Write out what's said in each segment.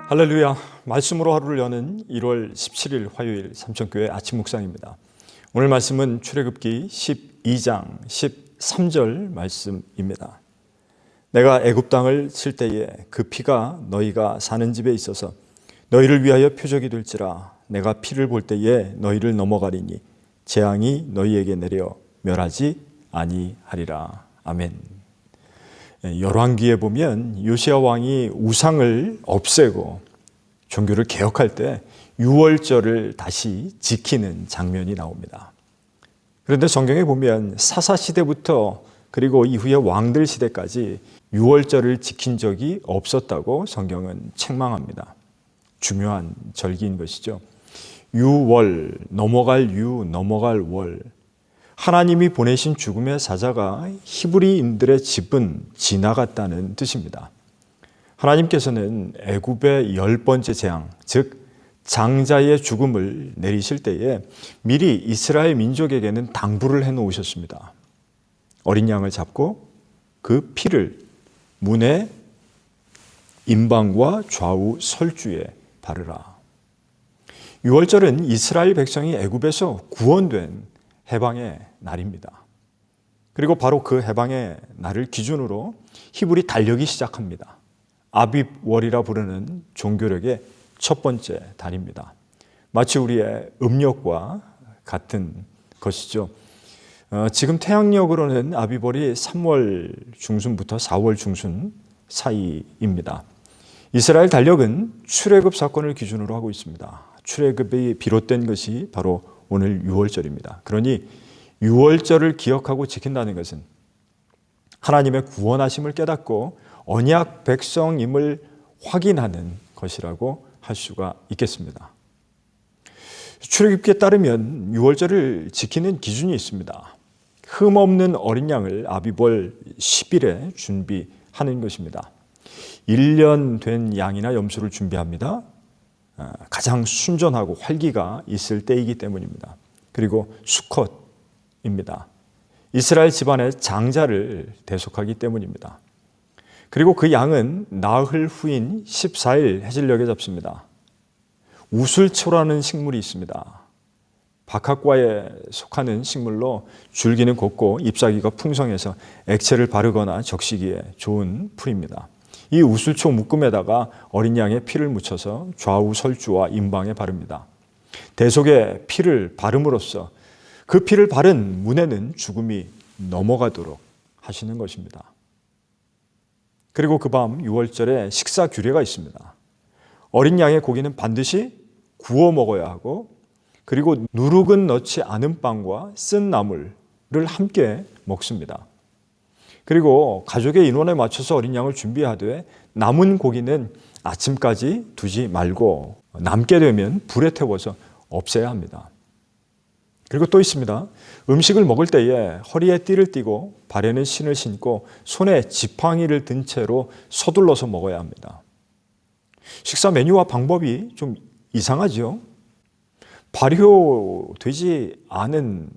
할렐루야, 말씀으로 하루를 여는 1월 17일 화요일 삼천교회 아침 묵상입니다. 오늘 말씀은 출애굽기 12장 13절 말씀입니다. 내가 애굽 땅을 칠 때에 그 피가 너희가 사는 집에 있어서 너희를 위하여 표적이 될지라. 내가 피를 볼 때에 너희를 넘어가리니 재앙이 너희에게 내려 멸하지 아니하리라. 아멘. 열왕기에 보면 요시야 왕이 우상을 없애고 종교를 개혁할 때 유월절을 다시 지키는 장면이 나옵니다. 그런데 성경에 보면 사사 시대부터 그리고 이후에 왕들 시대까지 유월절을 지킨 적이 없었다고 성경은 책망합니다. 중요한 절기인 것이죠. 유월, 넘어갈 유, 넘어갈 월. 하나님이 보내신 죽음의 사자가 히브리인들의 집은 지나갔다는 뜻입니다. 하나님께서는 애굽의 10번째 재앙, 즉 장자의 죽음을 내리실 때에 미리 이스라엘 민족에게는 당부를 해놓으셨습니다. 어린 양을 잡고 그 피를 문의 임방과 좌우 설주에 바르라. 유월절은 이스라엘 백성이 애굽에서 구원된 해방의 날입니다. 그리고 바로 그 해방의 날을 기준으로 히브리 달력이 시작합니다. 아빕월이라 부르는 종교력의 첫 번째 달입니다. 마치 우리의 음력과 같은 것이죠. 지금 태양력으로는 아빕월이 3월 중순부터 4월 중순 사이입니다. 이스라엘 달력은 출애굽 사건을 기준으로 하고 있습니다. 출애굽이 비롯된 것이 바로 오늘 유월절입니다. 그러니 유월절을 기억하고 지킨다는 것은 하나님의 구원하심을 깨닫고 언약 백성임을 확인하는 것이라고 할 수가 있겠습니다. 출애굽기에 따르면 유월절을 지키는 기준이 있습니다. 흠없는 어린 양을 아빕월 10일에 준비하는 것입니다. 1년 된 양이나 염소를 준비합니다. 가장 순전하고 활기가 있을 때이기 때문입니다. 그리고 수컷입니다. 이스라엘 집안의 장자를 대속하기 때문입니다. 그리고 그 양은 나흘 후인 14일 해질녘에 잡습니다. 우슬초라는 식물이 있습니다. 박학과에 속하는 식물로 줄기는 곱고 잎사귀가 풍성해서 액체를 바르거나 적시기에 좋은 풀입니다. 이 우슬초 묶음에다가 어린 양의 피를 묻혀서 좌우 설주와 임방에 바릅니다. 대속의 피를 바름으로써 그 피를 바른 문에는 죽음이 넘어가도록 하시는 것입니다. 그리고 그 밤 유월절에 식사 규례가 있습니다. 어린 양의 고기는 반드시 구워 먹어야 하고 그리고 누룩은 넣지 않은 빵과 쓴 나물을 함께 먹습니다. 그리고 가족의 인원에 맞춰서 어린 양을 준비하되 남은 고기는 아침까지 두지 말고 남게 되면 불에 태워서 없애야 합니다. 그리고 또 있습니다. 음식을 먹을 때에 허리에 띠를 띠고 발에는 신을 신고 손에 지팡이를 든 채로 서둘러서 먹어야 합니다. 식사 메뉴와 방법이 좀 이상하죠? 발효되지 않은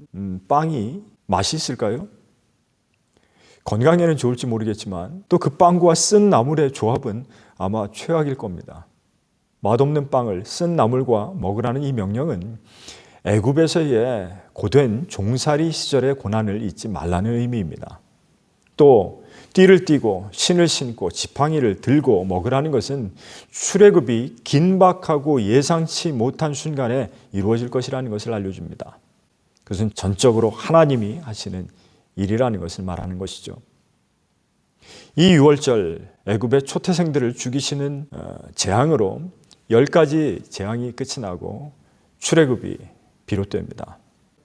빵이 맛이 있을까요? 건강에는 좋을지 모르겠지만 또 그 빵과 쓴 나물의 조합은 아마 최악일 겁니다. 맛없는 빵을 쓴 나물과 먹으라는 이 명령은 애굽에서의 고된 종살이 시절의 고난을 잊지 말라는 의미입니다. 또 띠를 띠고 신을 신고 지팡이를 들고 먹으라는 것은 출애굽이 긴박하고 예상치 못한 순간에 이루어질 것이라는 것을 알려줍니다. 그것은 전적으로 하나님이 하시는 일이라는 것을 말하는 것이죠. 이 유월절 애굽의 초태생들을 죽이시는 재앙으로 10가지 재앙이 끝이 나고 출애굽이 비롯됩니다.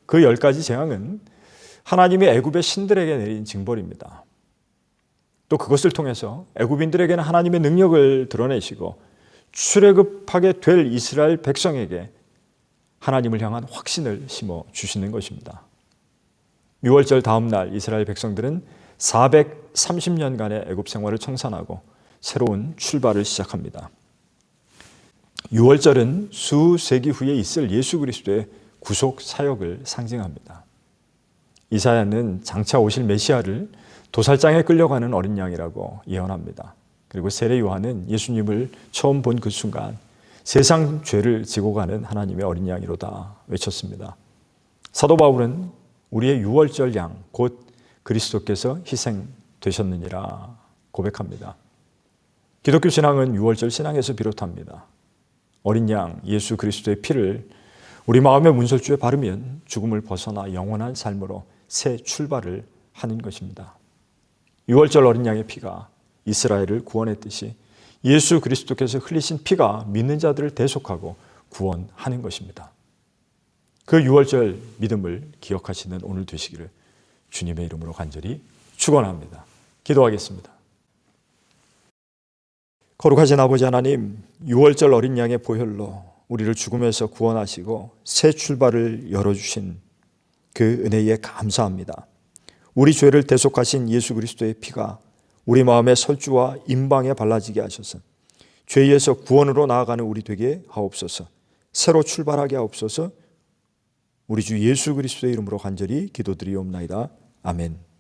그 10가지 재앙은 하나님이 애굽의 신들에게 내린 징벌입니다. 또 그것을 통해서 애굽인들에게는 하나님의 능력을 드러내시고 출애굽하게 될 이스라엘 백성에게 하나님을 향한 확신을 심어 주시는 것입니다. 유월절 다음 날 이스라엘 백성들은 430년간의 애굽 생활을 청산하고 새로운 출발을 시작합니다. 유월절은 수세기 후에 있을 예수 그리스도의 구속 사역을 상징합니다. 이사야는 장차 오실 메시아를 도살장에 끌려가는 어린 양이라고 예언합니다. 그리고 세례 요한은 예수님을 처음 본 그 순간 세상 죄를 지고 가는 하나님의 어린 양이로다 외쳤습니다. 사도 바울은 우리의 유월절 양 곧 그리스도께서 희생되셨느니라 고백합니다. 기독교 신앙은 유월절 신앙에서 비롯합니다. 어린 양 예수 그리스도의 피를 우리 마음의 문설주에 바르면 죽음을 벗어나 영원한 삶으로 새 출발을 하는 것입니다. 유월절 어린 양의 피가 이스라엘을 구원했듯이 예수 그리스도께서 흘리신 피가 믿는 자들을 대속하고 구원하는 것입니다. 그 유월절 믿음을 기억하시는 오늘 되시기를 주님의 이름으로 간절히 축원합니다. 기도하겠습니다. 거룩하신 아버지 하나님, 유월절 어린 양의 보혈로 우리를 죽음에서 구원하시고 새 출발을 열어주신 그 은혜에 감사합니다. 우리 죄를 대속하신 예수 그리스도의 피가 우리 마음의 설주와 임방에 발라지게 하셔서 죄에서 구원으로 나아가는 우리 되게 하옵소서. 새로 출발하게 하옵소서. 우리 주 예수 그리스도의 이름으로 간절히 기도드리옵나이다. 아멘.